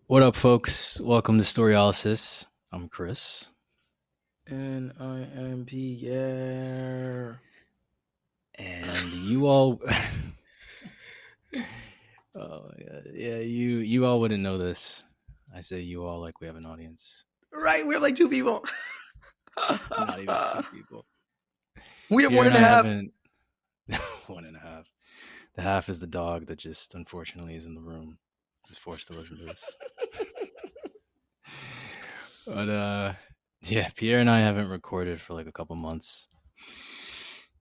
What up, folks? Welcome to Storyalysis. I'm Chris. And I am Pierre. And you all oh my god. Yeah, you all wouldn't know this. I say you all like we have an audience. Right, we have like two people. Not even two people. We have Pierre one and and a I half. haven't one and a half. The half is the dog that just unfortunately is in the room. Who's forced to listen to this. But yeah, Pierre and I haven't recorded for like a couple months.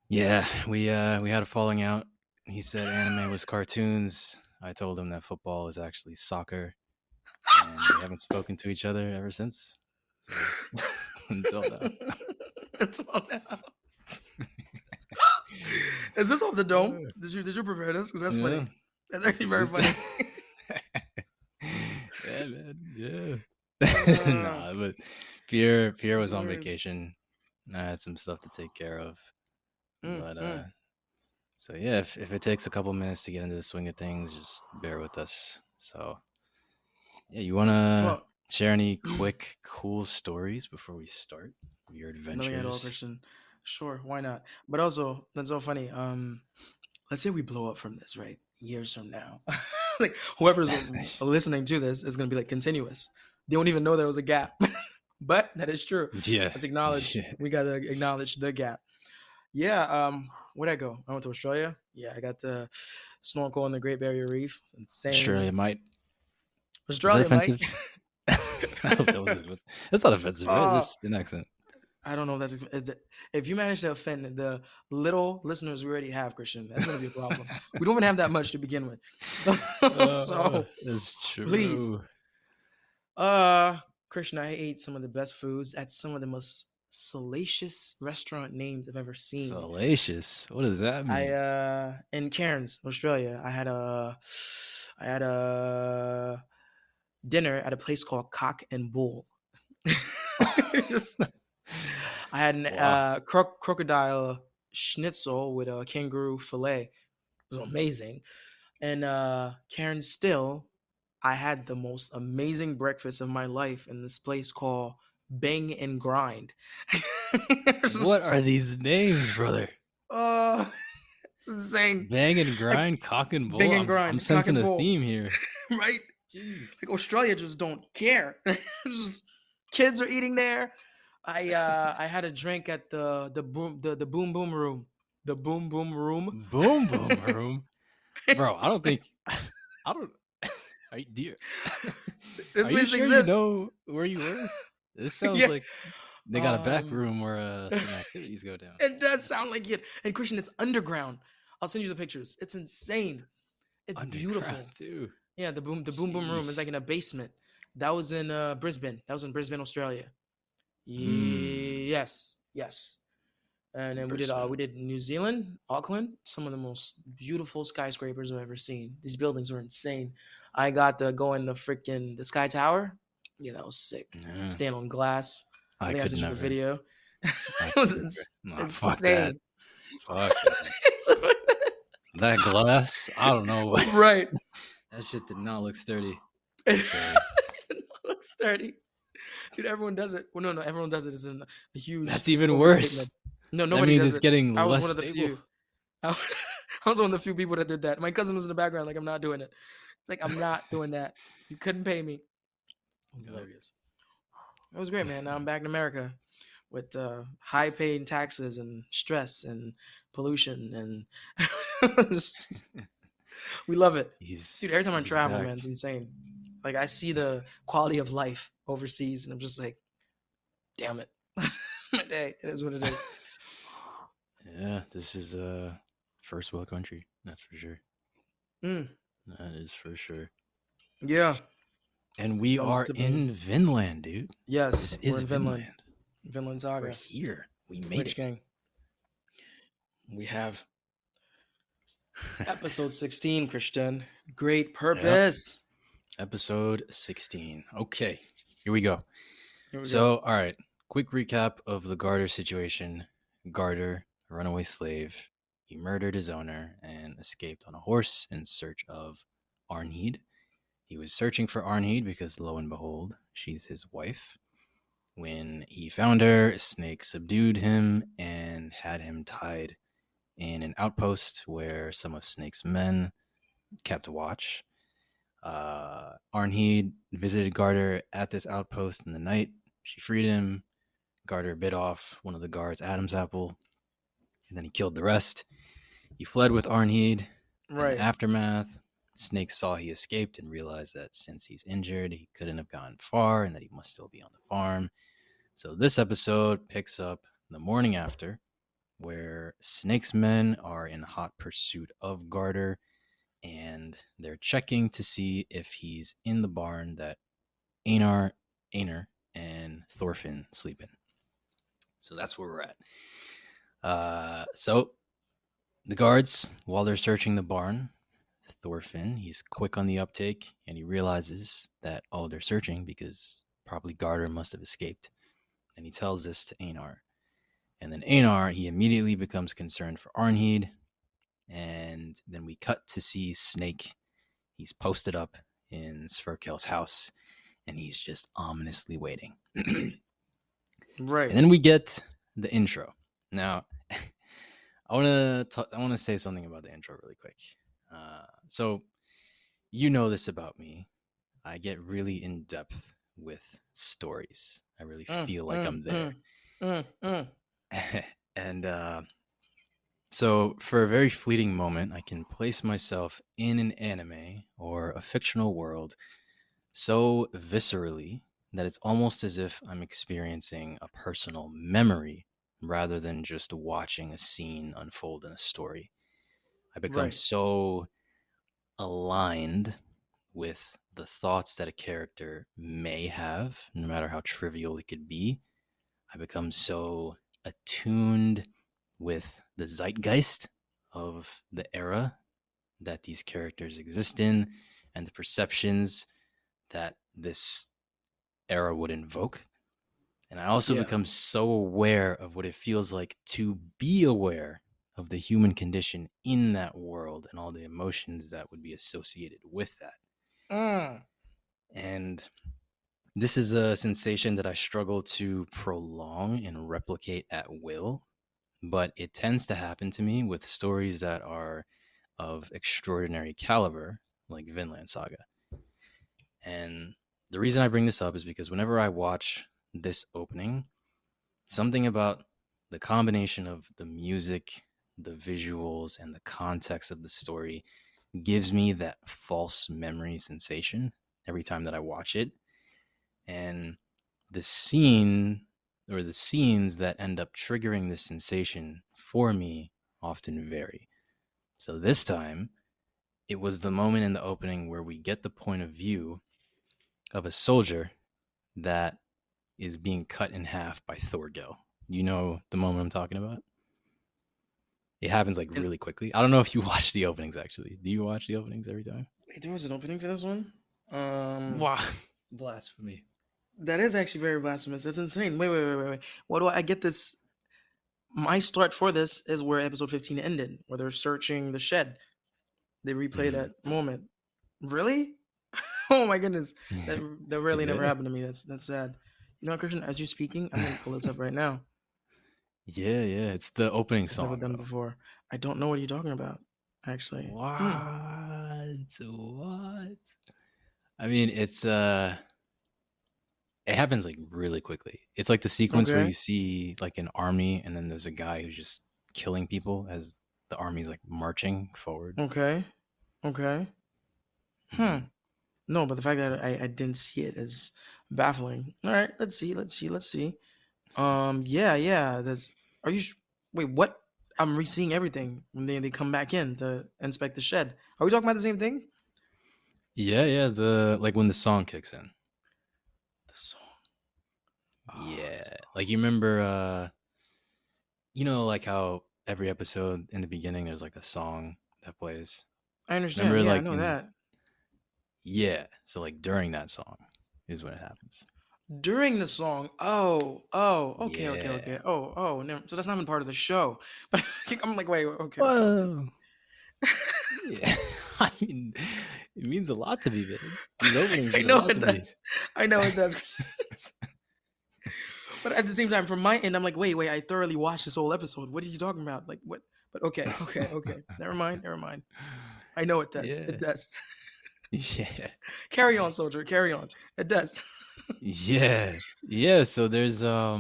Yeah, we had a falling out. He said anime was cartoons. I told him that football is actually soccer, and we haven't spoken to each other ever since. So until now. It's all now. Is this off the dome? Did you prepare this? Because that's Yeah. funny. That's actually very funny. Yeah, man. Yeah. Uh, Nah, but Pierre that's was on hilarious. vacation. I had some stuff to take care of. Mm, But mm. so yeah, if it takes a couple minutes to get into the swing of things, just bear with us. So yeah, you wanna Well, share any quick cool stories before we start your nothing at all, adventures? Christian. Sure, why not? But also, that's so funny. Let's say we blow up from this, right? Years from now, like whoever's listening to this is gonna be like continuous. They don't even know there was a gap. But that is true. Yeah. Let's acknowledge. Yeah. We gotta acknowledge the gap. Yeah. Where'd I go? I went to Australia. Yeah, I got to snorkel on the Great Barrier Reef. It's insane. Australia might. Was that Australia, Mike. offensive? I hope that wasn't. That's not offensive, right? uh, Just an accent. I don't know if if you manage to offend the little listeners we already have, Christian, that's gonna be a problem. We don't even have that much to begin with. So It's please, true. Uh, Christian, I ate some of the best foods at some of the most salacious restaurant names I've ever seen. Salacious. What does that I mean? in Cairns, Australia, I had a dinner at a place called Cock and Bull. It's just I had an Wow. crocodile schnitzel with a kangaroo fillet. It was amazing. And Cairns still, I had the most amazing breakfast of my life in this place called Bang and Grind. What are these names, brother? Oh, it's insane. Bang and Like grind, cock and bull. Bang and I'm Grind, Cock sensing and a Bull, theme here. right? Jeez. Like Australia just don't care. Just, kids are eating there. I had a drink at the boom boom room. The boom boom room. Boom boom room. Bro, I don't think I don't are you, do you, This are you place sure you exists. know where you were? This sounds Yeah. like they got a back Um room where some activities go down. it does sound like it. And Christian, it's underground. I'll send you the pictures. It's insane. It's Underground beautiful. too. Yeah, the boom boom room is Sheesh. like in a basement. That was in Brisbane. That was in Brisbane, Australia. Mmm. Yes, yes. And then we Brisbane. did New Zealand, Auckland. Some of the most beautiful skyscrapers I've ever seen. These buildings are insane. I got to go in the Sky Tower. Yeah, that was sick. Yeah. Stand on glass. I I think I could sent you the never. video. I It could was never. Nah, fuck that. insane. Fuck that. That glass, I don't know. Right. That shit did not look sturdy. I'm It sorry. looks sturdy. Dude, everyone does it. Well, no, everyone does it is a huge That's even worse. overstatement. No, That nobody means does it's it. getting I was less one of the stable. few. I I was one of the few people that did that. My cousin was in the background, like, I'm not doing it. It's like, I'm not doing that. You couldn't pay me. It was Yep. hilarious. It was great, man. Now I'm back in America with high paying taxes and stress and pollution. And we love it. Dude, every time I He's travel, back. man, it's insane. Like, I see the quality of life overseas, and I'm just like, damn it. Hey, it is what it is. Yeah, this is a first world country. That's for sure. Mm, That is for sure. yeah. And we Thumbs are to in Vinland, dude. Yes, This we're is in Vinland. Vinland. Vinland We're Saga. here. We made Rich it. Gang. We have episode 16, Christian. Great Yep. purpose. Episode 16. Okay, here we go. Here we go. So, all right, quick recap of the Garter situation. Garter, a runaway slave, he murdered his owner and escaped on a horse in search of Arnheid. He was searching for Arnheid because, lo and behold, she's his wife. When he found her, Snake subdued him and had him tied in an outpost where some of Snake's men kept watch. Arnheid visited Garter at this outpost in the night. She freed him. Garter bit off one of the guards' Adam's apple, and then he killed the rest. He fled with Arnheid. In the Right. aftermath, Snake saw he escaped and realized that since he's injured, he couldn't have gone far and that he must still be on the farm. So this episode picks up the morning after, where Snake's men are in hot pursuit of Garter, and they're checking to see if he's in the barn that Einar, and Thorfinn sleep in. So that's where we're at. So the guards, while they're searching the barn, Thorfinn, he's quick on the uptake, and he realizes that, oh, they're searching because probably Garter must have escaped. And he tells this to Einar. And then Einar, he immediately becomes concerned for Arnheid. And then we cut to see Snake. He's posted up in Sverkel's house, and he's just ominously waiting. And Right. then we get the intro. Now, I want to say something about the intro really quick. So you know this about me. I get really in depth with stories. I really feel like I'm there. Mm. And so for a very fleeting moment, I can place myself in an anime or a fictional world so viscerally that it's almost as if I'm experiencing a personal memory rather than just watching a scene unfold in a story. I become Right. so aligned with the thoughts that a character may have, no matter how trivial it could be. I become so attuned with the zeitgeist of the era that these characters exist in and the perceptions that this era would invoke. And I also Yeah. become so aware of what it feels like to be aware of the human condition in that world and all the emotions that would be associated with that. Mm. And this is a sensation that I struggle to prolong and replicate at will, but it tends to happen to me with stories that are of extraordinary caliber, like Vinland Saga. And the reason I bring this up is because whenever I watch this opening, something about the combination of the music, the visuals, and the context of the story gives me that false memory sensation every time that I watch it. And the scene or the scenes that end up triggering this sensation for me often vary. So this time, it was the moment in the opening where we get the point of view of a soldier that is being cut in half by Thorgil. You know the moment I'm talking about? It happens like And really quickly. I don't know if you watch the openings actually. Do you watch the openings every time? wait, there was an opening for this one. Um, Wow. Blasphemy. that is actually very blasphemous. That's insane. Wait. What do I get this? My start for this is where episode 15 ended, where they're searching the shed. They replay Mhm. that moment. Really? Oh my goodness. That really never Yeah. happened to me. That's sad. You know what, Christian? As you're speaking, I'm gonna pull this up right now. Yeah. It's the opening I've never song done though. before. I don't know what you're talking about, actually. Hmm. What? I mean, it happens like really quickly. It's like the sequence where Okay. you see like an army and then there's a guy who's just killing people as the army's like marching forward. Okay. Okay. Hmm. Mhm. No, but the fact that I didn't see it is baffling. All right. Let's see. Yeah. There's. Are you? Wait. What? I'm re-seeing everything when they come back in to inspect the shed. Are we talking about the same thing? Yeah, the like when the song kicks in. The song. Oh, Yeah. Like you remember like how every episode in the beginning there's like a song that plays. I understand. Remember Yeah, I like know in that. yeah, so like during that song is when it happens. During the song. Yeah. Okay. Oh. Never, so that's not even part of the show. But I'm like, wait. Okay. Whoa. Yeah. I mean, it means a lot to me, man. These openings I mean a know lot it to me. does. I know it does. But at the same time, from my end, I'm like, wait, I thoroughly watched this whole episode. What are you talking about? Like, what? But okay. Never mind. I know it does. It Yeah. does. Yeah. Carry on, soldier. Carry on. It does. Yeah. Yeah. So there's a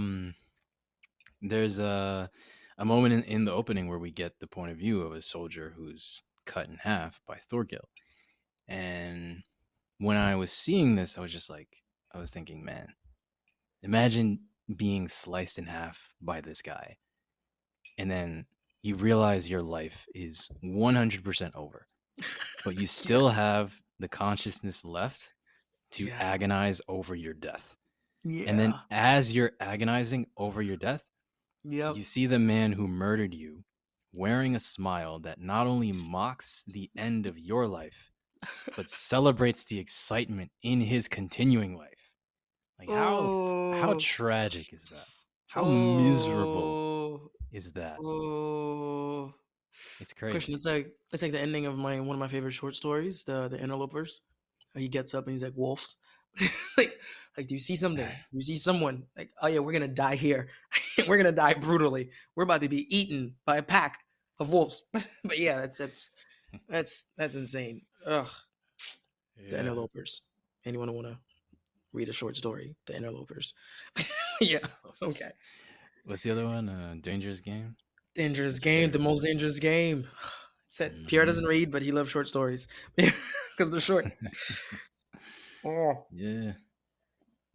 moment in the opening where we get the point of view of a soldier who's cut in half by Thorgil. And when I was seeing this, I was thinking, man, imagine being sliced in half by this guy. And then you realize your life is 100% over, but you Yeah. still have the consciousness left to Yeah. agonize over your death. And then Yeah. as you're agonizing over your death, Yep. you see the man who murdered you wearing a smile that not only mocks the end of your life, but celebrates the excitement in his continuing life. Like how Oh. tragic is that? How miserable Oh. is that? Oh. It's Christian, crazy. it's like the ending of my one of my favorite short stories, the interlopers. He gets up and he's like wolves. like like do you see something? Do you see someone? Like, oh yeah, we're gonna die here. We're gonna die brutally. We're about to be eaten by a pack of wolves. But yeah, that's insane. Ugh. The Yeah. interlopers. Anyone wanna read a short story? The interlopers. Yeah. Okay. What's the other one? Dangerous Game. Dangerous That's your game, the favorite one. most dangerous game. Said Pierre Hmm. doesn't read, but he loves short stories because they're short. Oh, Yeah.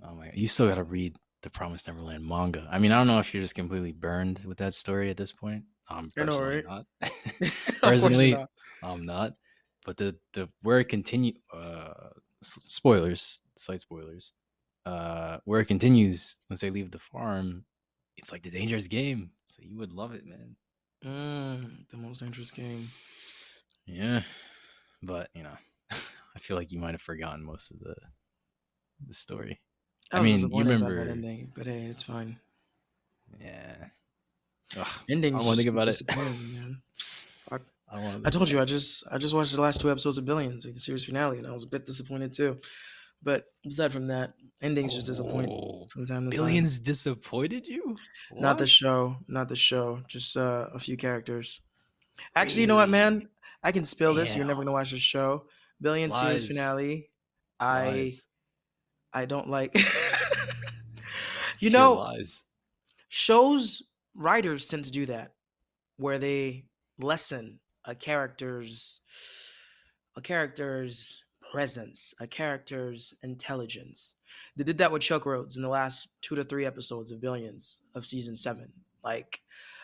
Oh my! You still got to read the Promised Neverland manga. I mean, I don't know if you're just completely burned with that story at this point. I'm I know, personally right? not. Of course you're Personally, not. I'm not. But the where it continue spoilers, slight spoilers. Where it continues once they leave the farm, it's like the dangerous game. So you would love it, man. The most dangerous game. Yeah, but I feel like you might have forgotten most of the story. I I was mean, you disappointed about that remember? ending, but hey, it's fine. Yeah. Ugh, I don't Endings want to just think keep about it. disappointing me, man. I, I don't want to I think told about you, it. I just watched the last two episodes of Billions, like the series finale, and I was a bit disappointed too. But aside from that, endings just disappoint Oh, from time to time. Billions disappointed you? Not the What? show, not the show, just a few characters. Actually, you know what, Really? man? I can spill this. You're never Damn. gonna watch the show. Billion series Lies. finale. I Lies. I don't like. It's you pure know, lies. shows writers tend to do that, where they lessen a character's presence, a character's intelligence. They did that with Chuck Rhodes in the last 2 to 3 episodes of Billions of season 7. Like,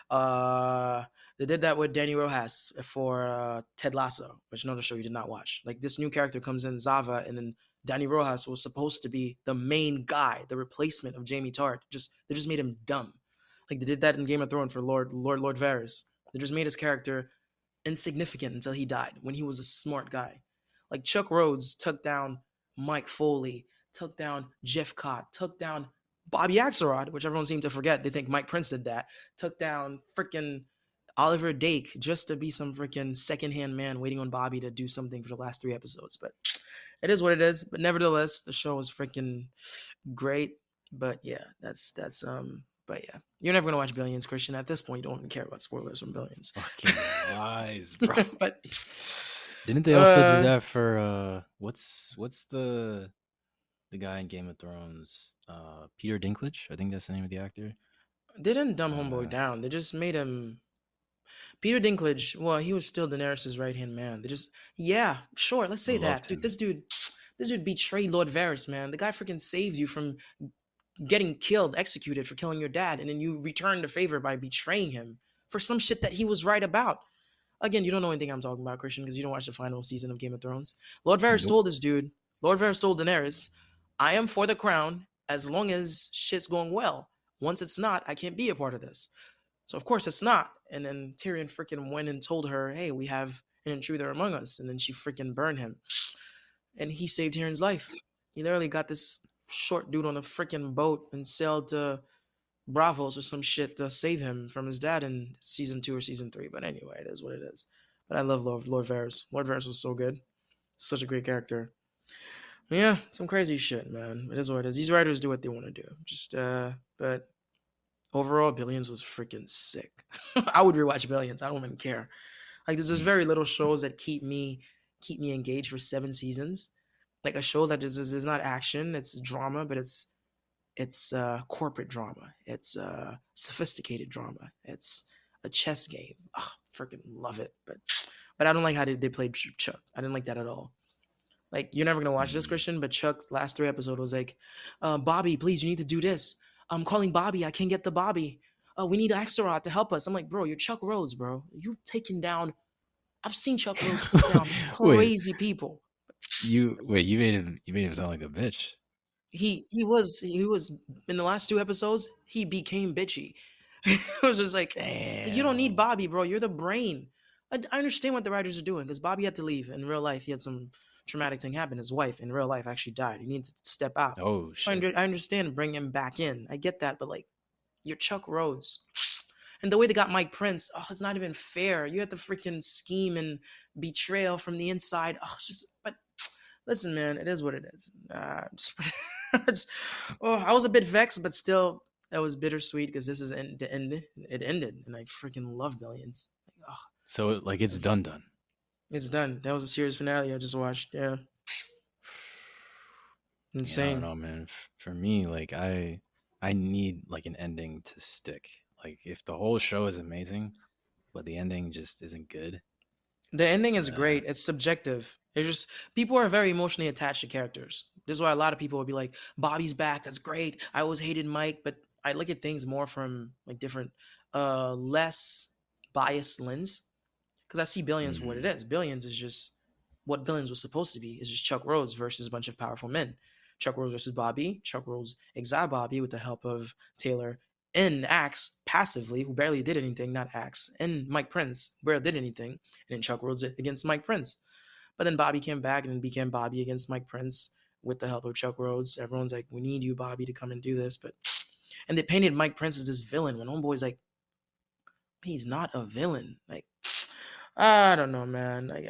uh, they did that with Danny Rojas for Ted Lasso, which another show you did not watch. Like, this new character comes in, Zava, and then Danny Rojas was supposed to be the main guy, the replacement of Jamie Tart. They just made him dumb. Like they did that in Game of Thrones for Lord Varys. They just made his character insignificant until he died when he was a smart guy. Like Chuck Rhodes took down Mike Foley, took down Jeff Cott, took down Bobby Axelrod, which everyone seemed to forget. They think Mike Prince did that. Took down freaking Oliver Dake just to be some freaking secondhand man waiting on Bobby to do something for the last 3 episodes. But it is what it is. But nevertheless, the show was freaking great. But yeah, that's. But yeah, you're never gonna watch Billions, Christian. At this point, you don't even care about spoilers from Billions. Fucking lies, bro. But Didn't they also do uh, that for what's the guy in Game of Thrones? Peter Dinklage? I think that's the name of the actor. they didn't dumb homeboy Uh down. They just made him Peter Dinklage. Well, he was still Daenerys' right hand man. They just yeah, sure, let's I say loved that, dude. him. This dude betrayed Lord Varys, man. The guy freaking saved you from getting killed, executed for killing your dad, and then you return the favor by betraying him for some shit that he was right about. Again, you don't know anything I'm talking about, Christian, because you don't watch the final season of Game of Thrones. Lord Varys Nope. told this dude, Lord Varys told Daenerys, I am for the crown as long as shit's going well. Once it's not, I can't be a part of this. So of course it's not. And then Tyrion freaking went and told her, hey, we have an intruder among us. And then she freaking burned him. And he saved Tyrion's life. He literally got this short dude on a freaking boat and sailed to Bravos or some shit to save him from his dad in season 2 or season 3. But anyway, it is what it is. But I love Lord Varys. Lord Varys was so good. Such a great character. But yeah, some crazy shit, man. It is what it is. These writers do what they want to do. But overall, Billions was freaking sick. I would rewatch Billions. I don't even care. Like there's Mm. very little shows that keep me engaged for 7 seasons. Like a show that is not action, it's drama, but it's corporate drama. It's sophisticated drama. It's a chess game. Oh, freaking love it. But I don't like how they played Chuck. I didn't like that at all. Like you're never gonna watch this, Mm. Christian, but Chuck's last 3 episodes was like, Bobby, please, you need to do this. I'm calling Bobby. I can't get the Bobby. We need Axelrod to help us. I'm like, bro, you're Chuck Rhodes, bro. You've taken down. I've seen Chuck Rhodes take down Wait, crazy people. you made him sound like a bitch. He was in the last 2 episodes. He became bitchy. It was just like you don't need Damn. Bobby, bro. You're the brain. I understand what the writers are doing because Bobby had to leave in real life. He had some traumatic thing happen. His wife in real life actually died. He needed to step out. Oh So shit. I understand bring him back in. I get that, but like you're Chuck Rose. And the way they got Mike Prince, oh, it's not even fair. You had to freaking scheme and betrayal from the inside. Oh, it's just, but listen, man, it is what it is. Just- oh, I was a bit vexed, but still, it was bittersweet because this is the end. It ended, and I freaking love Billions. Like, oh, So like it's done. it's done. That was a series finale I just watched. Yeah, Yeah, I don't insane. know, man. For me, like I need like an ending to stick. Like if the whole show is amazing, but the ending just isn't good. The ending is Uh, great. It's subjective. It's just people are very emotionally attached to characters. This is why a lot of people would be like, "Bobby's back. That's great. I always hated Mike," but I look at things more from like different, less biased lens because I see Billions for what it mhm. is. Billions is just what Billions was supposed to be. Is just Chuck Rhodes versus a bunch of powerful men. Chuck Rhodes versus Bobby. Chuck Rhodes exiled Bobby with the help of Taylor and Axe passively, who barely did anything, not Axe, and Mike Prince, who barely did anything, and then Chuck Rhodes against Mike Prince. But then Bobby came back and became Bobby against Mike Prince with the help of Chuck Rhodes. Everyone's like, we need you, Bobby, to come and do this. But and they painted Mike Prince as this villain when Homeboy's like, he's not a villain. Like, I don't know, man. Like,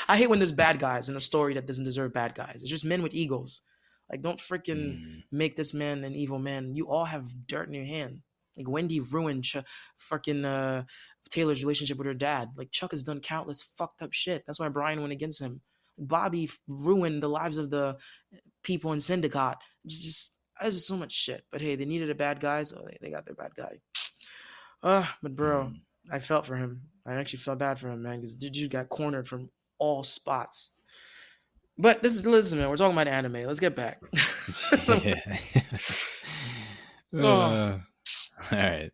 I hate when there's bad guys in a story that doesn't deserve bad guys. It's just men with egos. Like, don't freaking Mm. make this man an evil man. You all have dirt in your hand. Like Wendy ruined freaking Taylor's relationship with her dad. Like Chuck has done countless fucked up shit. That's why Brian went against him. Bobby ruined the lives of the people in Syndicate. There's just so much shit. But hey, they needed a bad guy, so they got their bad guy. But bro, Mm. I felt for him. I actually felt bad for him, man, because dude got cornered from all spots. But this is listen, man. We're talking about anime. Let's get back. Yeah. Oh, All right.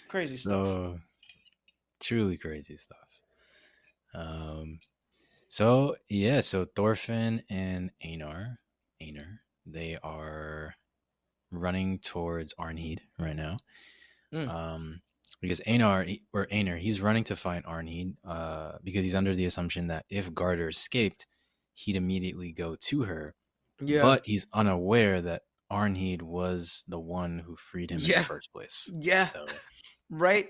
crazy stuff. So truly crazy stuff. Um. So yeah. So Thorfinn and Einar, they are running towards Arnheid right now. Mm, Um, because Einar, he's running to find Arnheid, because he's under the assumption that if Garter escaped, he'd immediately go to her. yeah, But he's unaware that Arnheid was the one who freed him in the yeah, first place. yeah. So, Right.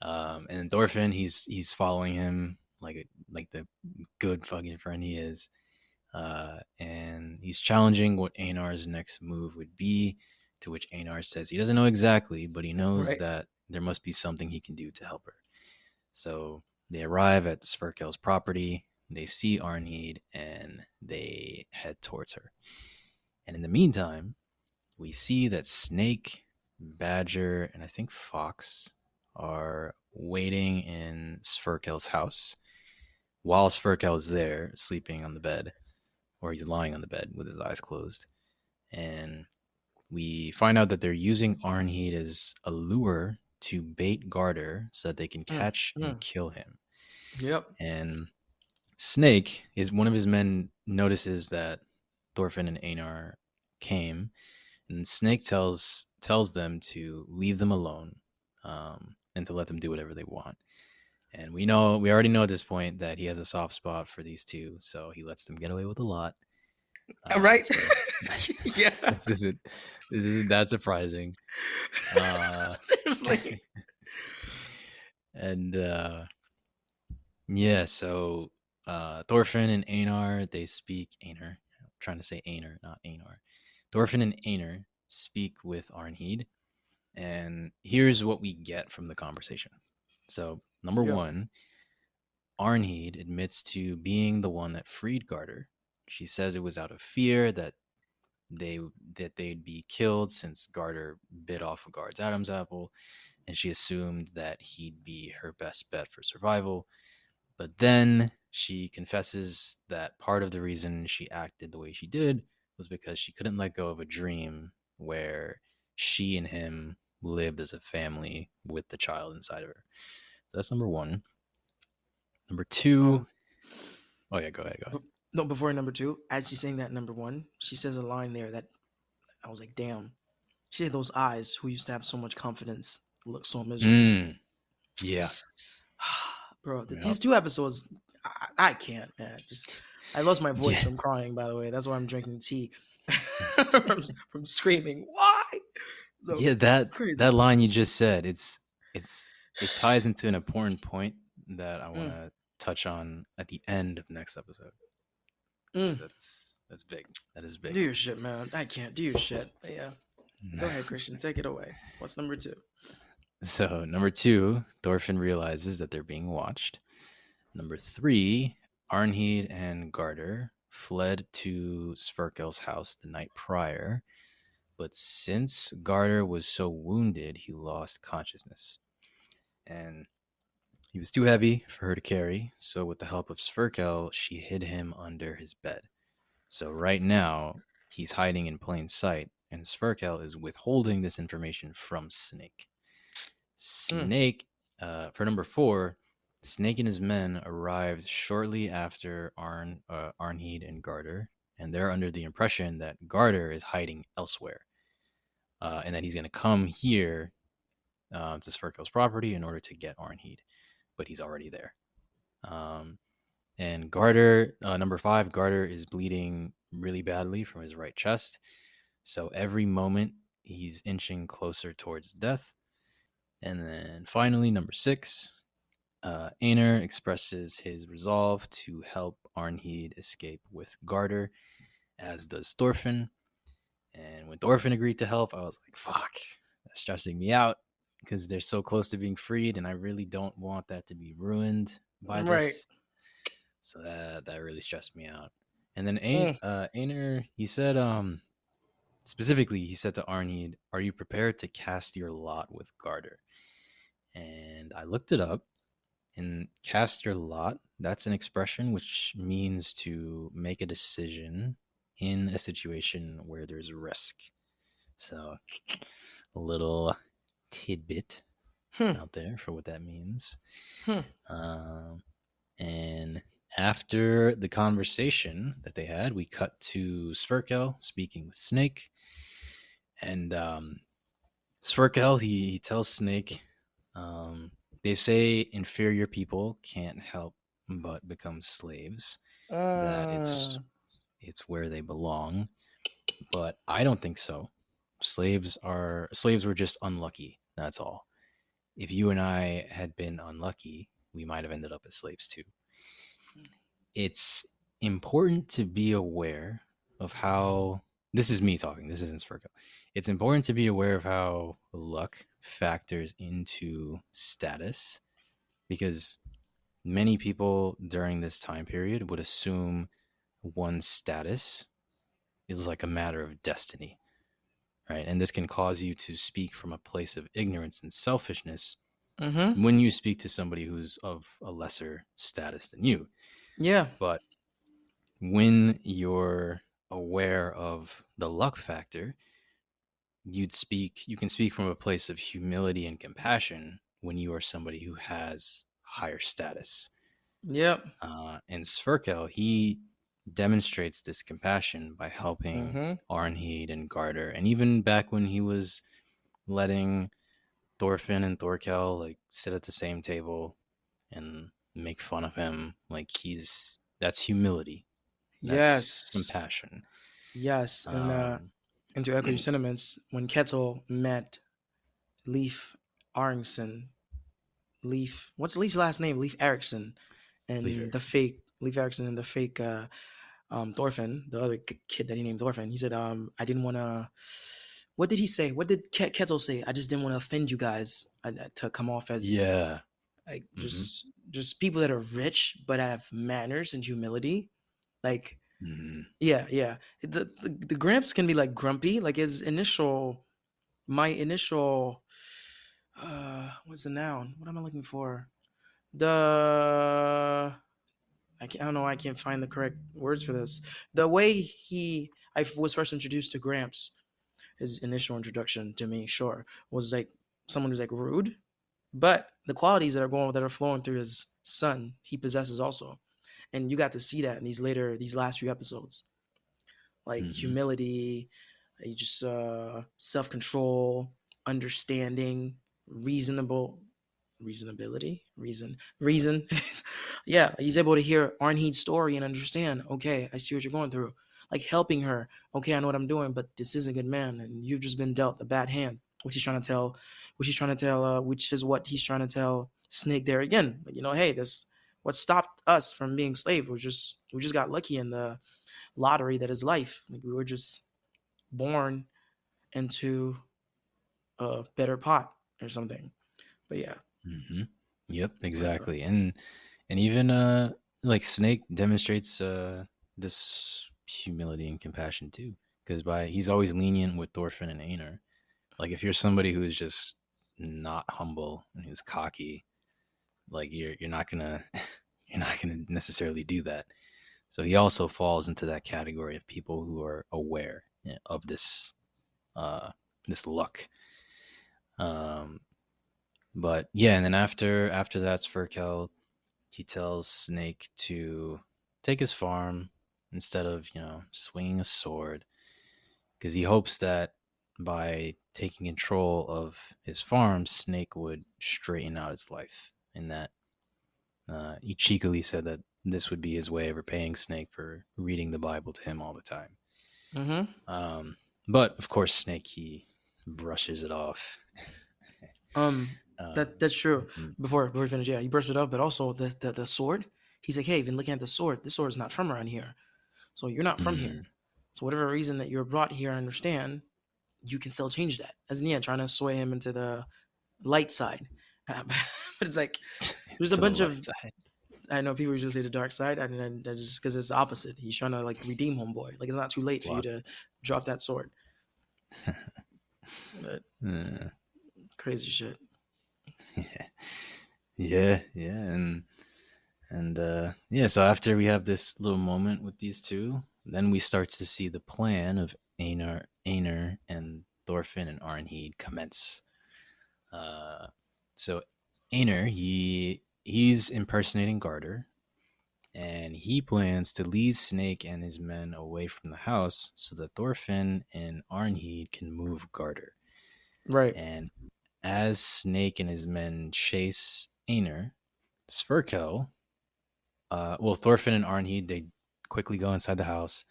and Thorfinn, he's following him like the good fucking friend he is. And he's challenging what Einar's next move would be, to which Einar says he doesn't know exactly, but he knows Right. that there must be something he can do to help her. So they arrive at Sverkel's property, they see Arnheid, and they head towards her. And in the meantime, we see that Snake, Badger, and I think Fox are waiting in Sverkel's house while Sverkel is there sleeping on the bed, or he's lying on the bed with his eyes closed. And we find out that they're using Arnheid as a lure to bait Garter so that they can Mm, catch and mm. kill him. Yep. And Snake is one of his men notices that Thorfinn and Einar came, and Snake tells them to leave them alone, and to let them do whatever they want. And we already know at this point that he has a soft spot for these two, so he lets them get away with a lot. Right. So Yeah. this isn't this isn't that surprising. Uh, Seriously. And yeah, so Thorfinn and Einar, they speak Einar. I'm trying to say Einar, not Einar. Thorfinn and Einar speak with Arnheid, and here's what we get from the conversation. So, number Yep. one, Arnheid admits to being the one that freed Garter. She says it was out of fear they that they'd be killed since Garter bit off a guard's Adam's apple, and she assumed that he'd be her best bet for survival. But then she confesses that part of the reason she acted the way she did was because she couldn't let go of a dream where she and him lived as a family with the child inside of her. So that's number one. Number two, Um, oh yeah, go ahead, go ahead. no, before number two, as she's saying that number one, she says a line there that I was like, damn. She had those eyes who used to have so much confidence look so miserable. Yeah. Bro, Yep. these two episodes, I can't, man. Just I lost my voice Yeah. from crying. By the way, that's why I'm drinking tea from screaming. Why? So Yeah, that crazy. line you just said, it ties into an important point that I want Mm, to touch on at the end of next episode because mm. that's big. That is Do big. your shit, man. I can't do your shit. But yeah, go ahead, Christian. Take it away. What's number two? So, number two, Thorfinn realizes that they're being watched. Number three, Arnheid and Garter fled to Sverkel's house the night prior, but since Garter was so wounded, he lost consciousness. And he was too heavy for her to carry, so with the help of Sverkel, she hid him under his bed. So right now, he's hiding in plain sight, and Sverkel is withholding this information from Snake. Mm, Snake, for number four, Snake and his men arrived shortly after Arnheid and Garter, and they're under the impression that Garter is hiding elsewhere, and that he's going to come here to Sverkel's property in order to get Arnheid, but he's already there. Um, and Garter, number five, Garter is bleeding really badly from his right chest. So every moment he's inching closer towards death. And then finally, number six, Einar expresses his resolve to help Arnheid escape with Garter, as does Thorfinn. And when Thorfinn agreed to help, I was like, fuck, that's stressing me out because they're so close to being freed, and I really don't want that to be ruined by right. this. So that really stressed me out. And then Mm, Einar, he said, specifically, he said to Arnheid, "Are you prepared to cast your lot with Garter?" And I looked it up. And cast your lot, that's an expression which means to make a decision in a situation where there's risk. So, a little tidbit hmm, out there for what that means. hmm. Um, and after the conversation that they had, we cut to Sverkel speaking with Snake. And Sverkel, he tells Snake, um, they say inferior people can't help but become slaves. That Uh, it's where they belong, but I don't think so. Slaves were just unlucky. That's all. If you and I had been unlucky, we might have ended up as slaves too. It's important to be aware of how this is me talking. This isn't Sverko. It's important to be aware of how luck factors into status because many people during this time period would assume one's status is like a matter of destiny, right? And this can cause you to speak from a place of ignorance and selfishness mm-hmm. when you speak to somebody who's of a lesser status than you. Yeah. But when you're aware of the luck factor, you can speak from a place of humility and compassion when you are somebody who has higher status. Yep. And Sverkel, he demonstrates this compassion by helping Mm-hmm. Arnheid and Garter, and even back when he was letting Thorfinn and Thorkel like sit at the same table and make fun of him, like he's that's humility, that's Yes. compassion. Yes. Um, And to echo your sentiments, when Kettle met Leif Arngson, Leaf. What's Leaf's last name? Leaf Erickson, Leif and the Erikson. fake Leaf Erickson and the fake Thorfinn, the other kid that he named Thorfinn. He said, I didn't want to. What did he say? What did Kettle say? I just didn't want to offend you guys to come off as Yeah. like Mm-hmm. just people that are rich but have manners and humility. Like, Mm-hmm. yeah. The Gramps can be like grumpy. Like my initial, what's the noun? What am I looking for? The I don't know. I can't find the correct words for this. The way I was first introduced to Gramps, his initial introduction to me, sure, was like someone who's like rude, but the qualities that are flowing through his son, he possesses also, and you got to see that in these last few episodes, like Mm-hmm. humility, you just self control, understanding, reasonable reasonability reason. Yeah, he's able to hear Arnheid's story and understand, okay, I see what you're going through, like helping her, okay, I know what I'm doing, but this isn't good, man, and you've just been dealt a bad hand, which is what he's trying to tell Snake there again, like, hey, this what stopped us from being slave was just we just got lucky in the lottery that is life, like we were just born into a better pot or something. But yeah, Mm-hmm. Yep, but exactly. And even like Snake demonstrates this humility and compassion too. Because by he's always lenient with Thorfinn and Einar. Like if you're somebody who is just not humble and who's cocky, like you're not gonna you're not gonna necessarily do that. So he also falls into that category of people who are aware of uh this luck. Um but yeah, and then after that Sverkel, he tells Snake to take his farm instead of, swinging a sword, because he hopes that by taking control of his farm, Snake would straighten out his life. And that he cheekily said that this would be his way of repaying Snake for reading the Bible to him all the time. mm-hmm. Um, but of course, Snake, he brushes it off. Um, that's true. Mhm. Before we finish, yeah, he burst it up, but also the sword. He's like, hey, even looking at the sword, this sword is not from around here, so you're not from here. Mhm. So whatever reason that you're brought here, I understand. You can still change that. As in, yeah, trying to sway him into the light side. But it's like there's a To the bunch light of side. I know people usually say the dark side, and just because it's the opposite. He's trying to like redeem homeboy. Like it's not too late for you Block. to drop that sword. But Uh, crazy shit. yeah, yeah, and yeah. So after we have this little moment with these two, then we start to see the plan of Einar, and Thorfinn and Arnheid commence. Uh, so Einar, he's impersonating Garter, and he plans to lead Snake and his men away from the house so that Thorfinn and Arnheid can move Garter. Right. And as Snake and his men chase Einar, Sverkel, Thorfinn and Arnheid, they quickly go inside the house,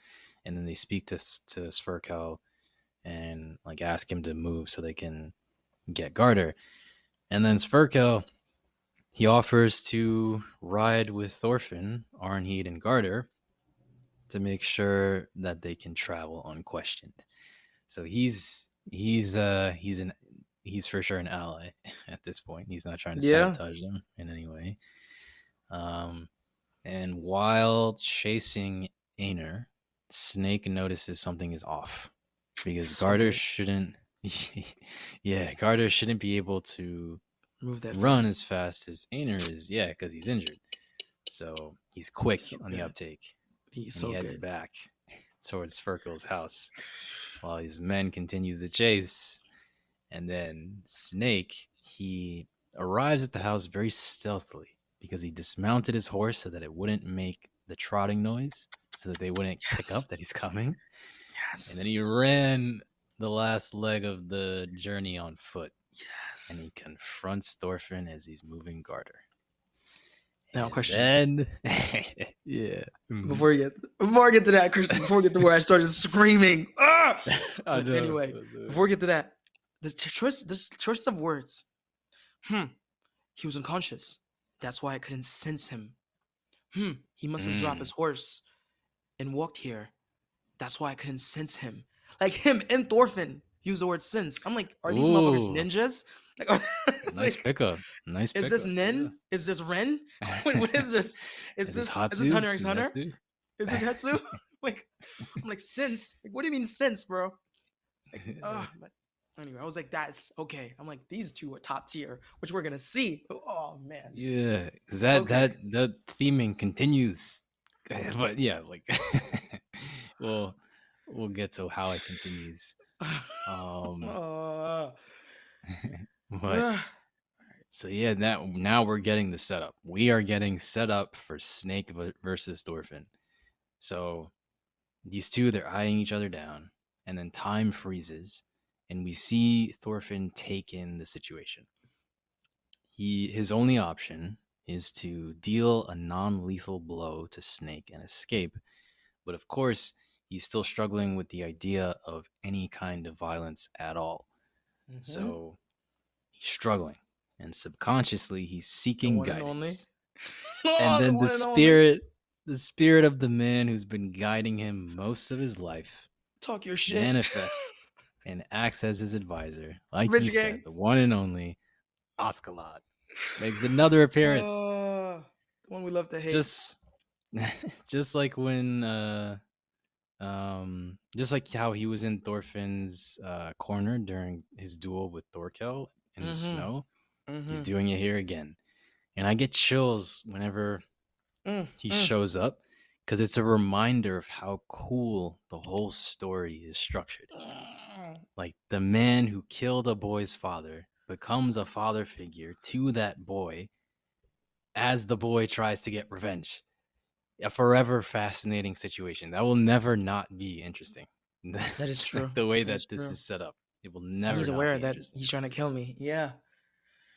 and then they speak to Sverkel and like ask him to move so they can get Garter. And then Sverkel, he offers to ride with Thorfinn, Arnheid, and Garter to make sure that they can travel unquestioned. So he's for sure an ally at this point. He's not trying to Yeah. sabotage them in any way. Um, and while chasing Einar, Snake notices something is off because So Garter good. shouldn't. Yeah, Garter shouldn't be able to Move that run fast. as fast as Einar is. Yeah, because he's injured. So he's quick So on the good. uptake, He's and he so heads good. back towards Sverkel's house while his men continues the chase. And then Snake, he arrives at the house very stealthily because he dismounted his horse so that it wouldn't make the trotting noise, so that they wouldn't pick Yes. up that he's coming. And then Yes. he ran the last leg of the journey on foot, and he Yes. confronts Thorfinn as he's moving Garter. Now, And question. then, yeah. Before I get to that, Christian, before we get to where I started screaming, ah! I But know. anyway, before we get to that, the choice of words. Hmm. He was unconscious. That's why I couldn't sense him. He must have dropped his Mm. horse and walked here. That's why I couldn't sense him. Like him and Thorfinn use the word sense. I'm like, are these motherfuckers Ooh, ninjas? Like, it's nice like, pickup. Nice is this pickup. Yeah. Nen? Is this Ren? What is this? Is this Is this Hatsu? Hunter x Is that Hunter? too? Is this Hetsu? Like, I'm like sense. Like, what do you mean sense, bro? Like, but anyway, I was like, that's okay. I'm like, these two are top tier, which we're gonna see. Oh man. Yeah, because Okay. that theming continues. But yeah, like we'll we'll get to how it continues. Um, uh, but so yeah, now we're getting the setup. We are getting set up for Snake versus Thorfinn. So these two, they're eyeing each other down, and then time freezes, and we see Thorfinn take in the situation. His only option is to deal a non-lethal blow to Snake and escape, but of course, he's still struggling with the idea of any kind of violence at all. mm-hmm. So he's struggling, and subconsciously he's The seeking one and only. guidance. And Oh, the then one and only. the spirit of the man who's been guiding him most of his life Talk your shit. manifests and acts as his advisor. Like you Rich gang. said, the one and only Askeladd makes another appearance. The one we love to hate. Just just like when just like how he was in Thorfinn's corner during his duel with Thorkel in the Mm-hmm. snow, he's Mm-hmm. doing it here again. And I get chills whenever he Mm. shows up because it's a reminder of how cool the whole story is structured. Like the man who killed a boy's father becomes a father figure to that boy as the boy tries to get revenge. A forever fascinating situation that will never not be interesting. That is true. The way That is that this true. is set up, it will And never he's not aware be that interesting. he's trying to kill me. Yeah.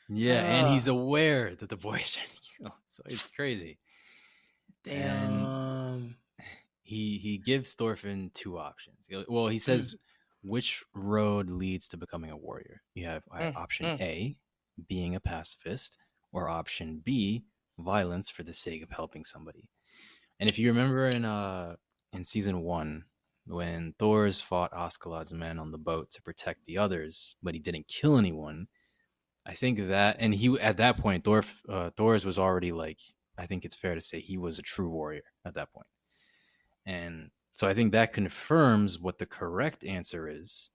Yeah, and he's aware that the boy is trying to kill. So it's crazy. And Damn. he gives Thorfinn two options. Well, he Mm, says which road leads to becoming a warrior. You have mm, option mm. A, being a pacifist, or option B, violence for the sake of helping somebody. And if you remember in season 1, when Thor's fought Askeladd's men on the boat to protect the others, but he didn't kill anyone, I think that, and he at that point, Thor's was already like, I think it's fair to say he was a true warrior at that point. And so I think that confirms what the correct answer is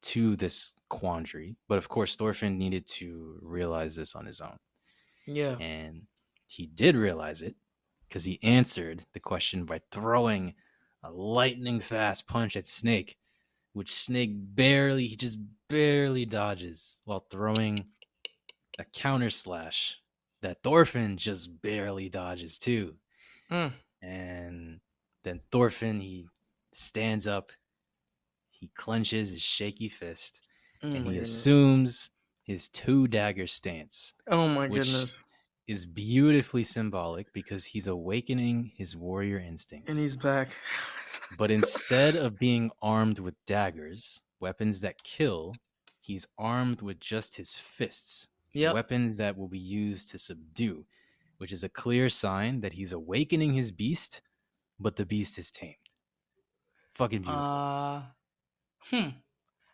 to this quandary. But of course, Thorfinn needed to realize this on his own. Yeah. And he did realize it because he answered the question by throwing a lightning fast punch at Snake, which Snake he just barely dodges while throwing a counter slash that Thorfinn just barely dodges too. Mm. And then Thorfinn, he stands up, he clenches his shaky fist, Oh and my he goodness. assumes his two dagger stance, Oh my which goodness. is beautifully symbolic because he's awakening his warrior And instincts. he's back. But instead of being armed with daggers, weapons that kill, he's armed with just his fists, Yep. weapons that will be used to subdue, which is a clear sign that he's awakening his beast, but the beast is tamed. Fucking beautiful. Uh hmm.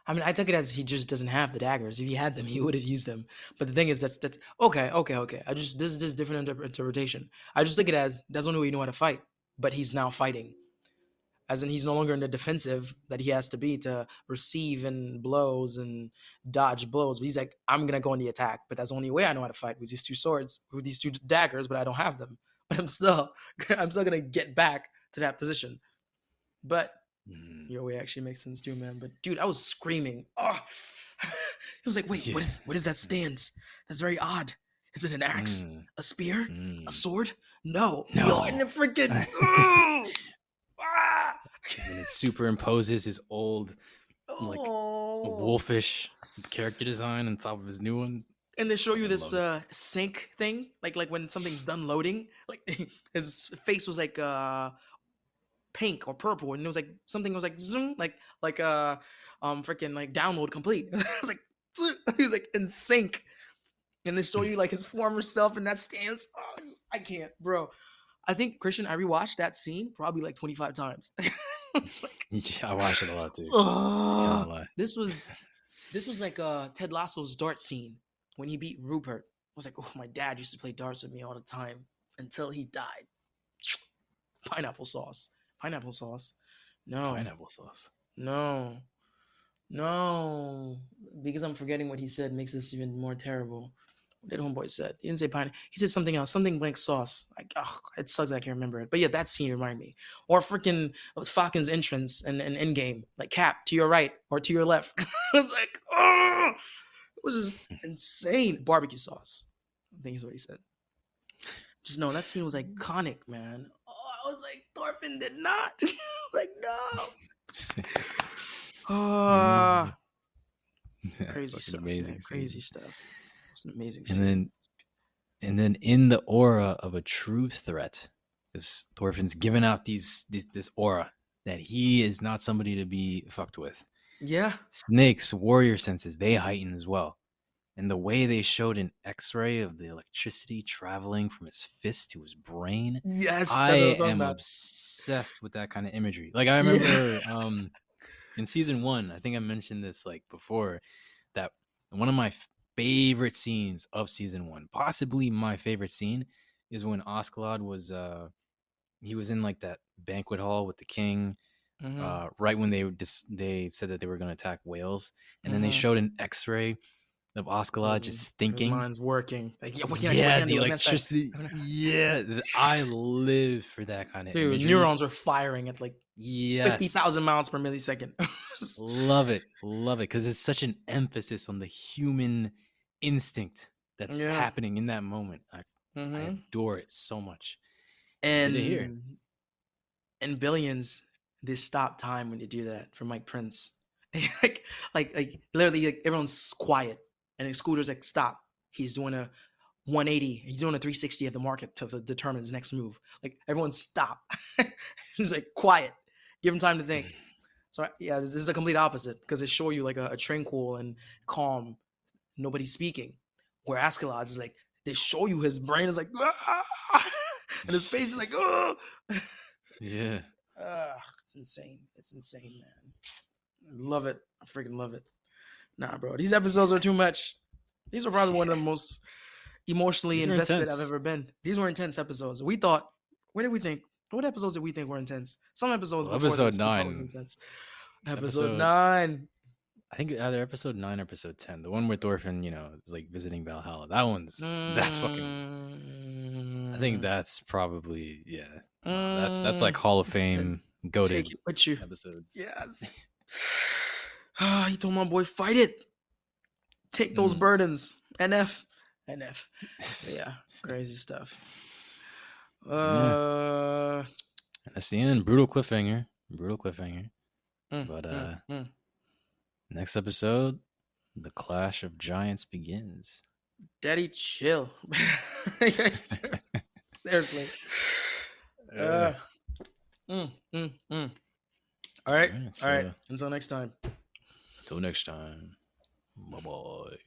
I mean, I took it as he just doesn't have the daggers. If he had them, he would have used them. But the thing is, that's okay, okay. I just this is just different interpretation. I just took it as that's the only way you know how to fight. But he's now fighting, as in he's no longer in the defensive that he has to be to receive and blows and dodge blows. But he's like, I'm gonna go on the attack. But that's the only way I know how to fight with these two swords, with these two daggers. But I don't have them. But I'm still gonna get back to that position. But Mm. your way actually makes sense too, man. But dude, I was screaming. Oh, it was like, wait, Yeah. what is that stance? That's very odd. Is it an axe? Mm. A spear? A Mm. sword? No. No. Yo, and the freaking ah! And it superimposes his old, like, Oh. wolfish character design on top of his new one. And they show you Fucking this love it. sync thing, like when something's done loading, like his face was like pink or purple, and it was like something was like zoom, like freaking like download complete. It was like he was like in sync. and they show you like his former self in that stance. Oh, I can't, bro. I think Christian, I rewatched that scene probably like 25 times. It's like, Yeah, I watch it a lot too. oh, Can't lie. this was like Ted Lasso's dart scene when he beat Rupert. I was like, oh, my dad used to play darts with me all the time until he died. Pineapple sauce. Pineapple sauce. No. Pineapple sauce. No. No. Because I'm forgetting what he said makes this even more terrible. What did homeboy said? He didn't say pineapple. He said something else. Something blank sauce. Like, oh, it sucks. I can't remember it. But yeah, that scene reminded me. Or freaking Falcon's entrance and Endgame. Like Cap to your right or to your left. I was like, oh, it was just insane. Barbecue sauce, I think is what he said. Just know that scene was iconic, man. Oh, I was like, Thorfinn did not. Like, no. Oh, crazy stuff, amazing, man. Crazy stuff. It's an amazing scene. And then in the aura of a true threat, this Thorfinn's giving out this aura that he is not somebody to be fucked with. Yeah. Snake's warrior senses, they heighten as well. And the way they showed an X-ray of the electricity traveling from his fist to his brain. Yes, I am obsessed with that kind of imagery. Like I remember in season 1, I think I mentioned this like before, that one of my favorite scenes of season 1, possibly my favorite scene, is when Askeladd was he was in like that banquet hall with the king. Right when they said that they were going to attack Wales, and then they showed an X-ray of Askeladd just thinking. His mind's working. Like, the electricity. Yeah, I live for that kind of imagery. Neurons are firing at like 50,000 miles per millisecond. Love it, because it's such an emphasis on the human instinct that's happening in that moment. I adore it so much. And in Billions, they stop time when you do that for Mike Prince. like literally, like everyone's quiet, and the Scooter's like, stop. He's doing a 180. He's doing a 360 of the market to determine his next move. Like everyone stop. He's like quiet. Give him time to think. So yeah, this is a complete opposite because they show you like a tranquil and calm, nobody speaking. Where Askeladd is like, they show you his brain is like, and his face is like, oh. Yeah. It's insane. It's insane, man. Love it. I freaking love it. Nah, bro. These episodes are too much. These are probably one of the most emotionally invested I've ever been. These were intense episodes. We thought, what did we think? What episodes did we think were intense? Some episodes before episode this 9 was intense. Episode 9. I think either episode 9 or episode 10. The one where Thorfinn, is like visiting Valhalla. That one's that's fucking. I think that's probably that's like Hall of Fame goated episodes. Yes. He told my boy, fight it. Take those burdens. NF. Yeah, crazy stuff. And that's the end. Brutal cliffhanger. But next episode, the Clash of Giants begins. Daddy, chill. Seriously. All right. Until next time. Bye bye.